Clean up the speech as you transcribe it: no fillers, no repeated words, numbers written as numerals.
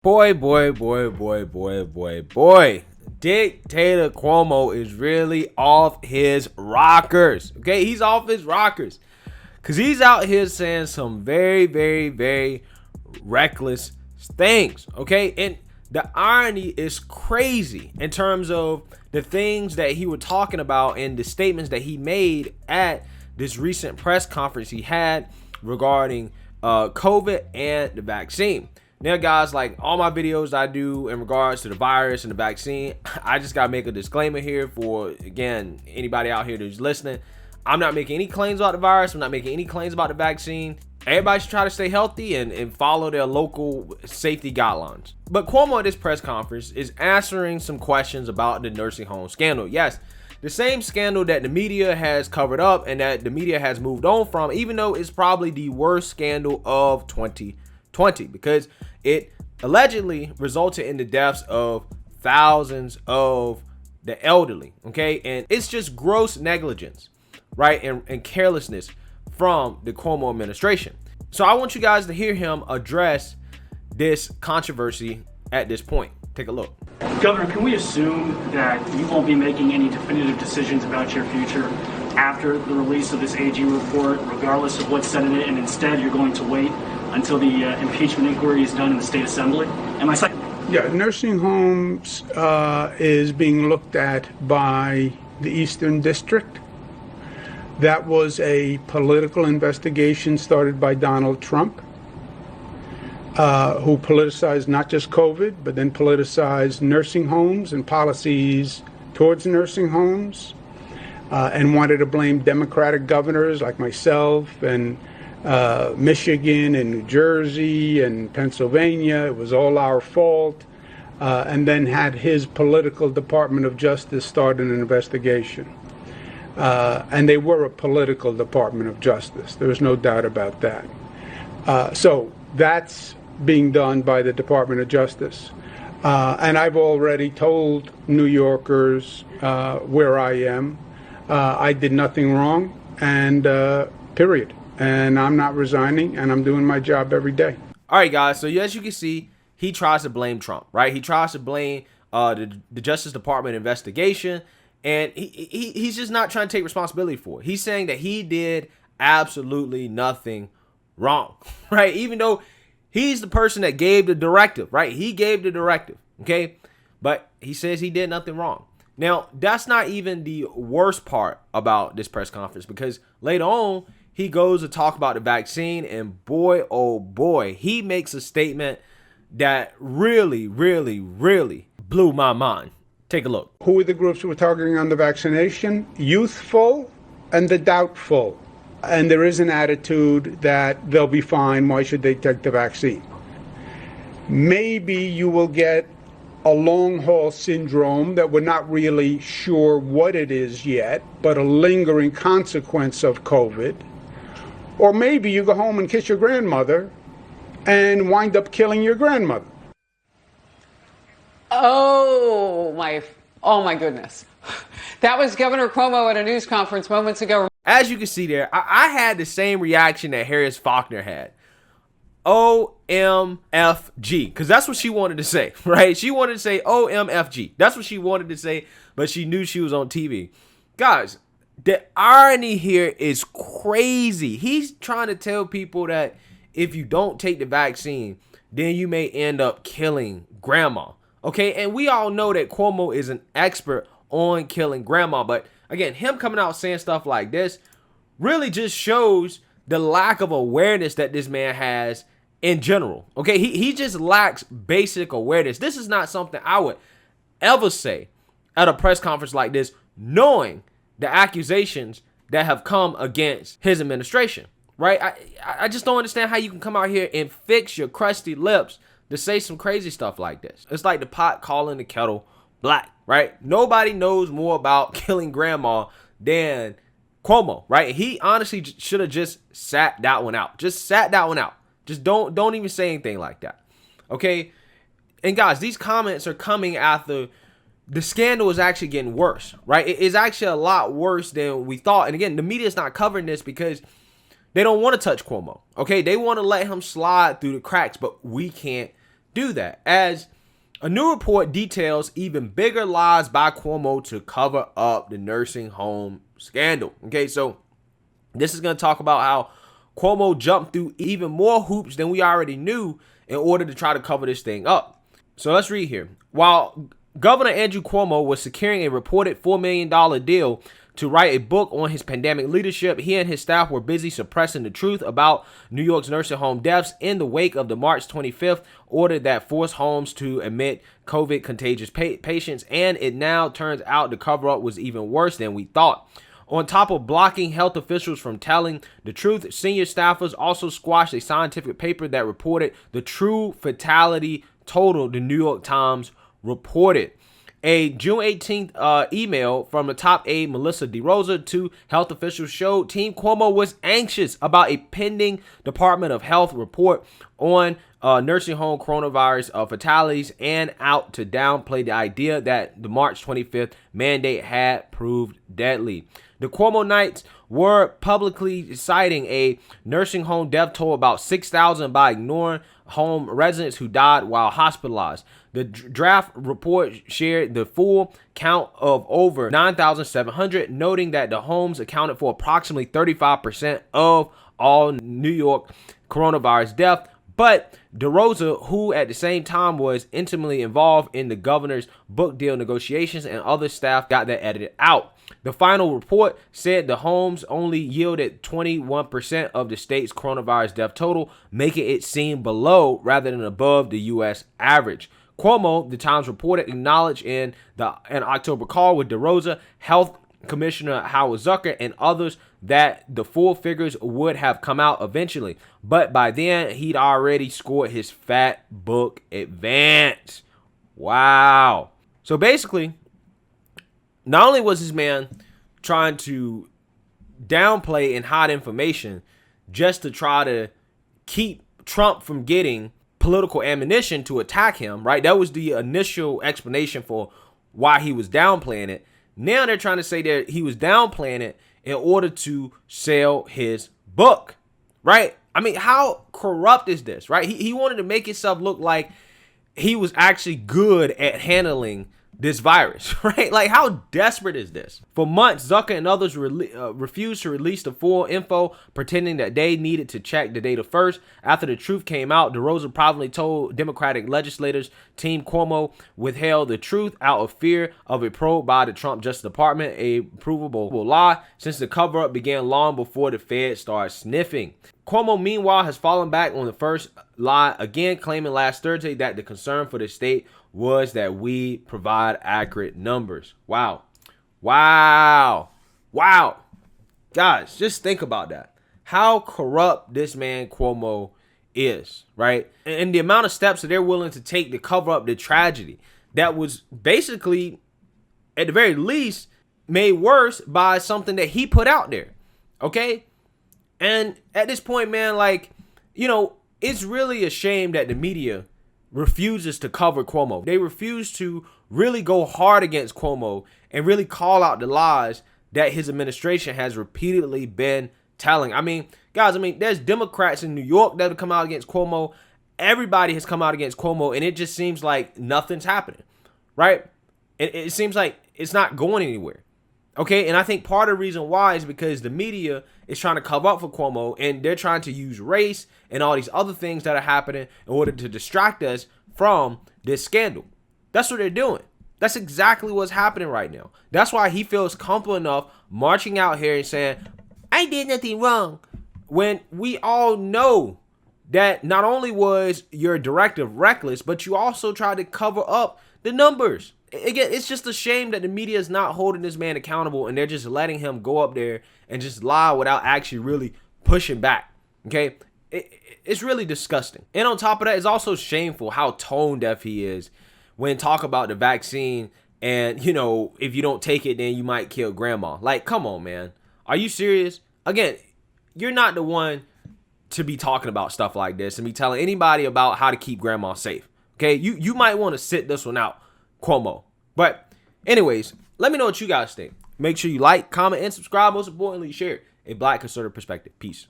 Boy. Dictator Cuomo is really off his rockers. Okay, he's off his rockers. Because he's out here saying some very reckless things. Okay, and the irony is crazy in terms of the things that he was talking about and the statements that he made at this recent press conference he had regarding COVID and the vaccine. Now, guys, like all my videos I do in regards to the virus and the vaccine, I just got to make a disclaimer here for, again, anybody out here who's listening. I'm not making any claims about the virus. I'm not making any claims about the vaccine. Everybody should try to stay healthy and follow their local safety guidelines. But Cuomo at this press conference is answering some questions about the nursing home scandal. Yes, the same scandal that the media has covered up and that the media has moved on from, even though it's probably the worst scandal of 2020 because it allegedly resulted in the deaths of thousands of the elderly. Okay, and it's just gross negligence, right, and carelessness from the Cuomo administration. So I want you guys to hear him address this controversy at this point. Take a look. Governor, can we assume that you won't be making any definitive decisions about your future after the release of this AG report, regardless of what's said in it, and instead you're going to wait until the impeachment inquiry is done in the state assembly? Am I saying? Yeah, nursing homes is being looked at by the Eastern District. That was a political investigation started by Donald Trump, who politicized not just COVID, but then politicized nursing homes and policies towards nursing homes, and wanted to blame Democratic governors like myself and Michigan and New Jersey and Pennsylvania. It was all our fault, and then had his political Department of Justice start an investigation. And they were a political Department of Justice. There's no doubt about that. So that's being done by the Department of Justice. And I've already told New Yorkers where I am. I did nothing wrong, and period. And I'm not resigning, and I'm doing my job every day. All right, guys. So as you can see, he tries to blame Trump, right? He tries to blame the Justice Department investigation. And he's just not trying to take responsibility for it. He's saying that he did absolutely nothing wrong, right? Even though he's the person that gave the directive, right? He gave the directive, okay? But he says he did nothing wrong. Now, that's not even the worst part about this press conference, because later on, he goes to talk about the vaccine, and boy, oh boy, he makes a statement that really blew my mind. Take a look. Who are the groups we're targeting on the vaccination? Youthful and the doubtful. And there is an attitude that they'll be fine. Why should they take the vaccine? Maybe you will get a long haul syndrome that we're not really sure what it is yet, but a lingering consequence of COVID. Or maybe you go home and kiss your grandmother and wind up killing your grandmother. Oh my goodness. That was Governor Cuomo at a news conference moments ago. As you can see there, I had the same reaction that Harris Faulkner had. OMFG, because that's what she wanted to say, right? She wanted to say OMFG. That's what she wanted to say, but she knew she was on TV. Guys, the irony here is crazy. He's trying to tell people that if you don't take the vaccine, then you may end up killing grandma. Okay, and we all know that Cuomo is an expert on killing grandma. But again, him coming out saying stuff like this really just shows the lack of awareness that this man has in general. Okay, he just lacks basic awareness. This is not something I would ever say at a press conference like this, knowing the accusations that have come against his administration, right? I just don't understand how you can come out here and fix your crusty lips to say some crazy stuff like this. It's like the pot calling the kettle black, right? Nobody knows more about killing grandma than Cuomo, right? He honestly should have just sat that one out. Just sat that one out. Just don't even say anything like that, okay? And guys, these comments are coming after the scandal is actually getting worse, right? It is actually a lot worse than we thought. And again, the media is not covering this because they don't want to touch Cuomo, okay? They want to let him slide through the cracks, but we can't do that, as a new report details even bigger lies by Cuomo to cover up the nursing home scandal. Okay, so this is going to talk about how Cuomo jumped through even more hoops than we already knew in order to try to cover this thing up. So let's read here. While Governor Andrew Cuomo was securing a reported $4 million deal to write a book on his pandemic leadership, he and his staff were busy suppressing the truth about New York's nursing home deaths in the wake of the March 25th order that forced homes to admit COVID-contagious patients, and it now turns out the cover-up was even worse than we thought. On top of blocking health officials from telling the truth, senior staffers also squashed a scientific paper that reported the true fatality total, the New York Times reported. A June 18th email from the top aide Melissa DeRosa to health officials showed Team Cuomo was anxious about a pending Department of Health report on nursing home coronavirus fatalities, and out to downplay the idea that the March 25th mandate had proved deadly. The Cuomo Knights were publicly citing a nursing home death toll about 6,000 by ignoring home residents who died while hospitalized. The draft report shared the full count of over 9,700, noting that the homes accounted for approximately 35% of all New York coronavirus deaths. But DeRosa, who at the same time was intimately involved in the governor's book deal negotiations, and other staff got that edited out. The final report said the homes only yielded 21% of the state's coronavirus death total, making it seem below rather than above the U.S. average. Cuomo, the Times reported, acknowledged in an October call with DeRosa, Health Commissioner Howard Zucker, and others that the full figures would have come out eventually. But by then, he'd already scored his fat book advance. Wow. So basically, not only was this man trying to downplay and hide information just to try to keep Trump from getting political ammunition to attack him, right? That was the initial explanation for why he was downplaying it. Now they're trying to say that he was downplaying it in order to sell his book, right? I mean, how corrupt is this, right? He wanted to make himself look like he was actually good at handling this virus, right? Like, how desperate is this? For months, Zucker and others refused to release the full info, pretending that they needed to check the data first. After the truth came out, DeRosa probably told Democratic legislators Team Cuomo withheld the truth out of fear of a probe by the Trump Justice Department, a provable lie, since the cover-up began long before the Fed started sniffing. Cuomo, meanwhile, has fallen back on the first lie again, claiming last Thursday that the concern for the state was that we provide accurate numbers. Wow. Guys, just think about that. How corrupt this man Cuomo is, right? And the amount of steps that they're willing to take to cover up the tragedy that was basically, at the very least, made worse by something that he put out there. Okay? And at this point, man, like, you know, it's really a shame that the media refuses to cover Cuomo. They refuse to really go hard against Cuomo and really call out the lies that his administration has repeatedly been telling. I mean, guys, there's Democrats in New York that have come out against Cuomo. Everybody has come out against Cuomo, and it just seems like nothing's happening, right? It seems like it's not going anywhere. Okay, and I think part of the reason why is because the media is trying to cover up for Cuomo, and they're trying to use race and all these other things that are happening in order to distract us from this scandal. That's what they're doing. That's exactly what's happening right now. That's why he feels comfortable enough marching out here and saying, I did nothing wrong, when we all know that not only was your directive reckless, but you also tried to cover up the numbers. Again, it's just a shame that the media is not holding this man accountable, and they're just letting him go up there and just lie without actually really pushing back. Okay, it's really disgusting. And on top of that, it's also shameful how tone deaf he is when talk about the vaccine, and, you know, if you don't take it, then you might kill grandma. Like, come on, man. Are you serious? Again, you're not the one to be talking about stuff like this and be telling anybody about how to keep grandma safe. Okay, you might want to sit this one out, Cuomo. But anyways, let me know what you guys think. Make sure you like, comment, and subscribe. Most importantly, share a Black conservative perspective. Peace.